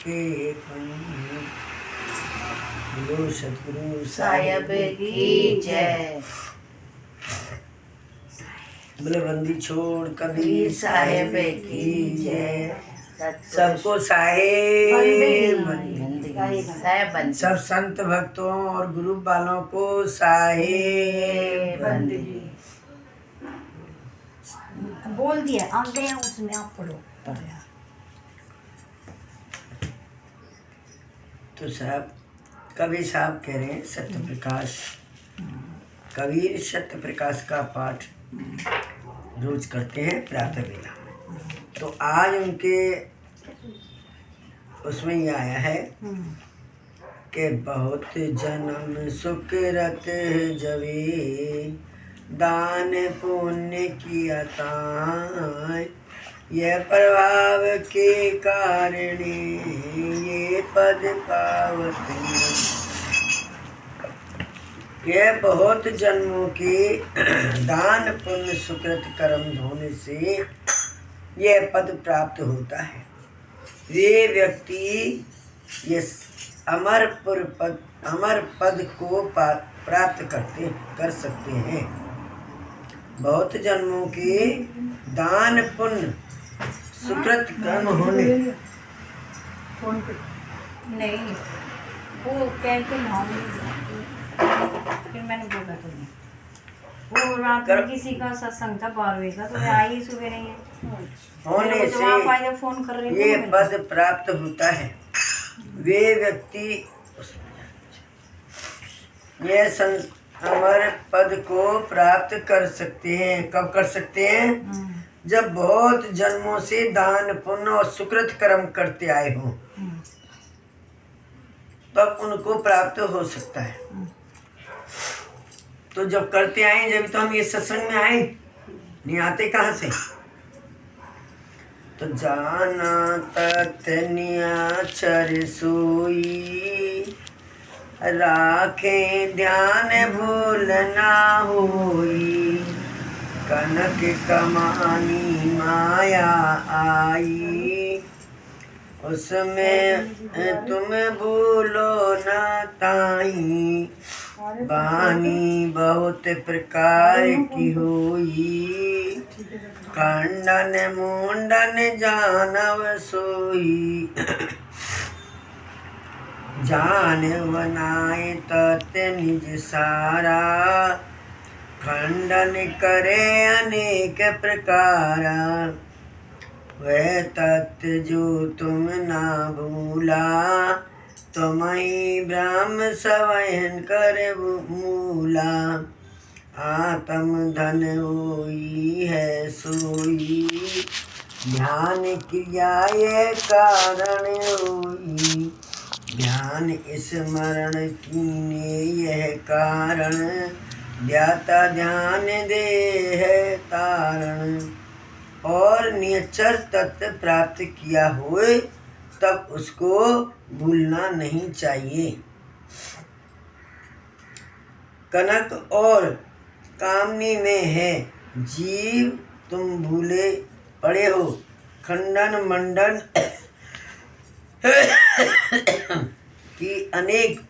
के बोलो सतगुरु साहिब की जय। बोले बंदी छोड़ कबीर साहिब की जय। सबको साहिब बंदी, सब संत भक्तों और गुरु वालों को साहिब बंदी। बोल दिया आप गए उसमें, आप पढ़ो। तो साहब कबीर साहब कह रहे हैं सत्य प्रकाश, कबीर सत्य प्रकाश का पाठ रोज करते हैं प्रातः बेला। तो आज उनके उसमें ये आया है कि बहुत जन्म सुकृत जवे दान पुण्य किया ताय, यह प्रभाव के कारण ये पद पावत। यह बहुत जन्मों के दान पुण्य सुकृत कर्म होने से यह पद प्राप्त होता है। वे व्यक्ति ये अमर पद को प्राप्त कर सकते हैं। बहुत जन्मों के दान पुण्य सुकृत कर्म होने नहीं, वो कहते फिर मैंने बोला तुम्हें, वो रात में किसी का सत्संग था 12 का, तो मैं आई सुबह नहीं है होने से फोन कर रहे ये पद प्राप्त होता है। वे व्यक्ति ये अमर पद को प्राप्त कर सकते हैं। कब कर सकते हैं? जब बहुत जन्मों से दान पुण्य और सुकृत कर्म करते आए हों, तब उनको प्राप्त हो सकता है। तो जब करते आए जब तो हम ये सत्संग में आए, नहीं आते कहाँ से? तो जाना तत्नियाचर सोई, राखें ध्यान भूल ना होई, कनक कमानी माया आई, उसमें तुम भूलो ना ताई, बानी बहुत प्रकार की होई, खंडन मुंडन जानव सोई, जान बनाए तत् निज सारा, खंडन करे अनेक प्रकारा, वह तत्व जो तुम ना भूला, तुम्हें ब्रह्म स्वयं कर मूला, आत्म धन होई है सोई, ध्यान क्रिया ये कारण होई, ध्यान स्मरण कीने यह कारण, ध्याता ध्यान दे है तारण, और नियचर तत्व प्राप्त किया होए तब उसको भूलना नहीं चाहिए। कनक और कामनी में है जीव, तुम भूले पड़े हो, खंडन मंडन की अनेक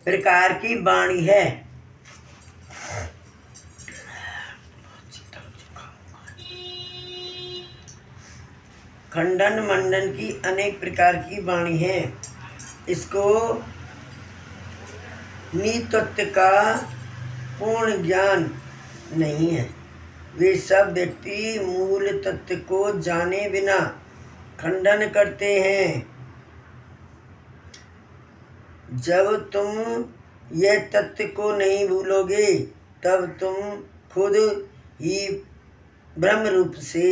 प्रकार की वाणी है। खंडन मंडन की अनेक प्रकार की वाणी है, इसको नितत्व का पूर्ण ज्ञान नहीं है। वे सब व्यक्ति मूल तत्व को जाने बिना खंडन करते हैं। जब तुम यह तत्व को नहीं भूलोगे तब तुम खुद ही ब्रह्म रूप से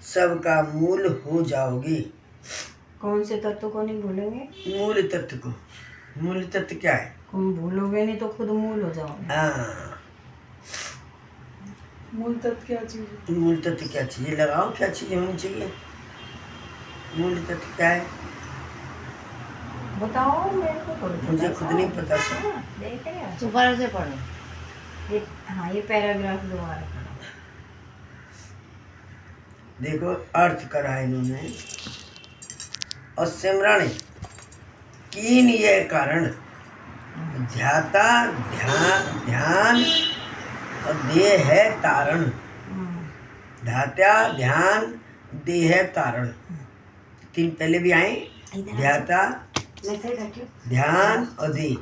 सबका मूल हो जाओगे। कौन से तत्व को नहीं भूलेंगे? मूल तत्व को। मूल तत्व क्या है? तुम भूलोगे नहीं तो खुद मूल हो जाओगे। हाँ, मूल तत्व क्या चीज है? मूल तत्व क्या चीज? लगाओ क्या चीज होनी चाहिए? मूल तत्व क्या है? बताओ मेरे को। मुझे खुद नहीं पता सर। देख रहे हो? दोबारा से पढ़ो। हाँ, ये पैराग्राफ दोबारा पढ़ो। देखो अर्थ करा इन्होंने। और सिमरण कीन यह कारण। ध्याता ध्यान और देह है तारण। ध्याता ध्यान देह है तारण। 3 पहले भी आए। ध्याता ध्यान और देह।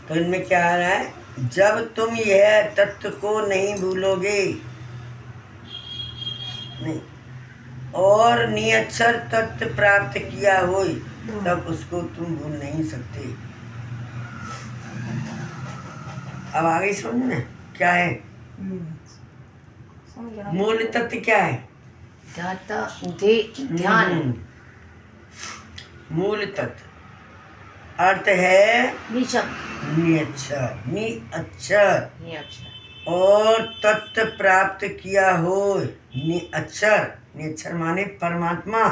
तो इनमें क्या आ रहा है? जब तुम यह तत्व को नहीं भूलोगे, नहीं, और निअक्षर तत्व प्राप्त किया हो, तब उसको तुम भूल नहीं सकते। अब आगे समझना क्या है मूल तत्व क्या है? ध्यान। मूल तत्व अर्थ है निअक्षर। निअक्षर और तत्व प्राप्त किया हो। निअक्षर माने परमात्मा,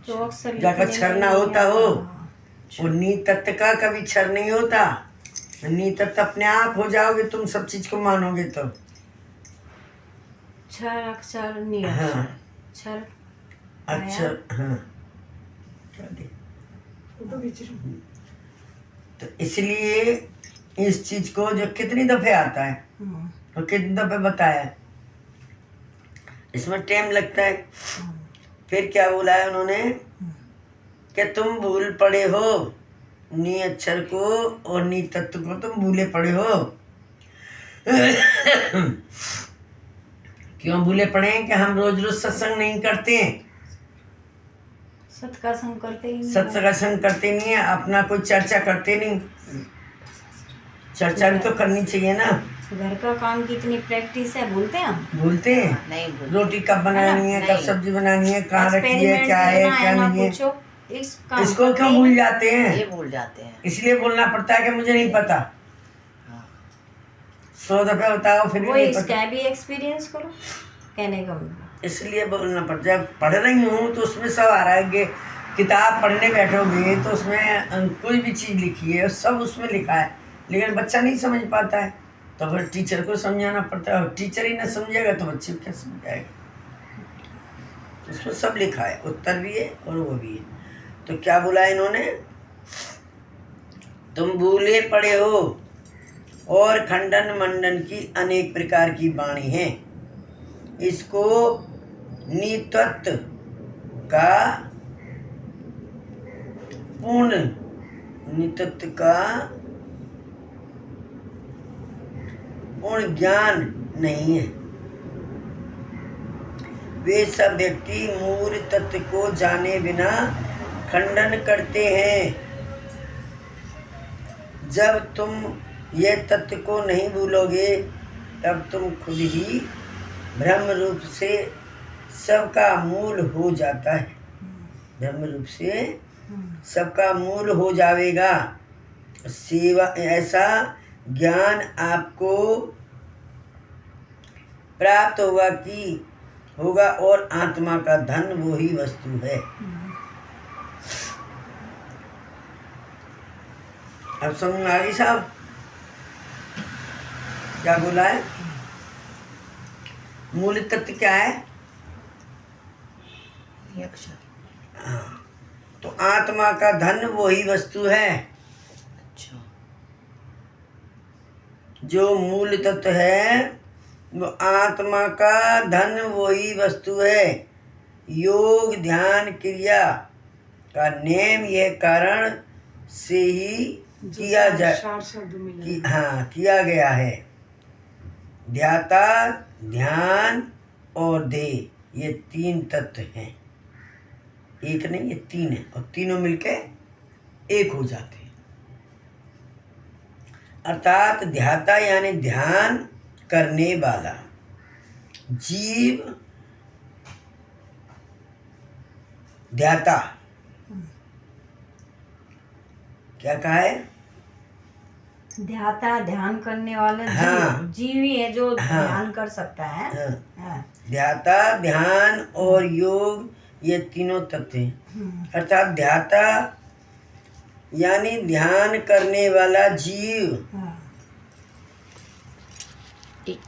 जो अक्सर जाका क्षर ना होता हो। हाँ। और नी तत्व का कभी क्षर नहीं होता। नी तत्व अपने आप हो जाओगे, तुम सब चीज को मानोगे तो। क्षर अक्षर हाँ। निअक्षर क्षर अक्षर हाँ क्या दे? तो इसलिए इस चीज को जो कितनी दफे आता है और कितनी दफे बताया है, इसमें टाइम लगता है। फिर क्या बोला है उन्होंने कि तुम भूल पड़े हो नी अक्षर को और नी तत्व को, तुम भूले पड़े हो। क्यों भूले पड़े हैं? कि हम रोज रोज सत्संग नहीं करते हैं। सत्संग करते ही नहीं। सत्संग करते नहीं है, अपना कोई चर्चा करते नहीं। चर्चा भी तो करनी चाहिए ना। घर का काम की इतनी प्रैक्टिस है, भूलते हैं हम? भूलते हैं। नहीं भूलते। रोटी कब बनानी है, कब नहीं। सब्जी बनानी है, कहाँ रखी है, क्या है क्या नहीं है, इसको क्यों भूल जाते ये हैं? भूल जाते हैं। इसलिए बोलना पड़ता है कि मुझे नहीं पता। हाँ। 100 दफे बताओ फिर भी वो नहीं पता। इसका भी एक्सपीरियंस करो, कहने का मतलब। इसलिए बोलना पड़ता है। पढ़ रही हूँ तो उसमें सब आ रहा है कि किताब पढ़ने बैठोगे तो उसमें कोई भी चीज़ लिखी है, सब उसमें लिखा है, लेकिन बच्चा नहीं समझ पाता है। तो फिर टीचर को समझाना पड़ता है, और टीचर ही ना समझेगा तो बच्चे को क्या समझाएगा? उसमें सब लिखा है, उत्तर भी है और वो भी है। तो क्या बोला इन्होंने? तुम भूले पड़े हो और खंडन मंडन की अनेक प्रकार की वाणी है। इसको नितत्व का पूर्ण नितत्व का पूर्ण ज्ञान नहीं है। वे सब व्यक्ति मूल तत्व को जाने बिना खंडन करते हैं। जब तुम यह तत्व को नहीं भूलोगे, तब तुम खुद ही ब्रह्म रूप से सबका मूल हो जाता है। ब्रह्म रूप से सबका मूल हो जाएगा। सेवा ऐसा ज्ञान आपको प्राप्त होगा और आत्मा का धन वो ही वस्तु है। अब समझ में आ गई साहब क्या बोला है? मूल तत्व क्या है? हाँ, तो आत्मा का धन वही वस्तु है। अच्छा। जो मूल तत्व है वो आत्मा का धन वही वस्तु है। योग ध्यान क्रिया का नेम यह कारण से ही किया गया है। ध्याता ध्यान और देह ये 3 तत्व हैं। एक नहीं, ये 3 है, और तीनों मिलके एक हो जाते हैं। अर्थात ध्याता यानी ध्यान करने वाला जीव ध्याता। क्या कहा है? ध्याता ध्यान करने वाला हाँ। जीव ही है जो हाँ। ध्यान कर सकता है। हाँ। हाँ। ध्याता ध्यान और योग ये तीनों तत्व हैं। अर्थात ध्याता यानी ध्यान करने वाला जीव हाँ। एक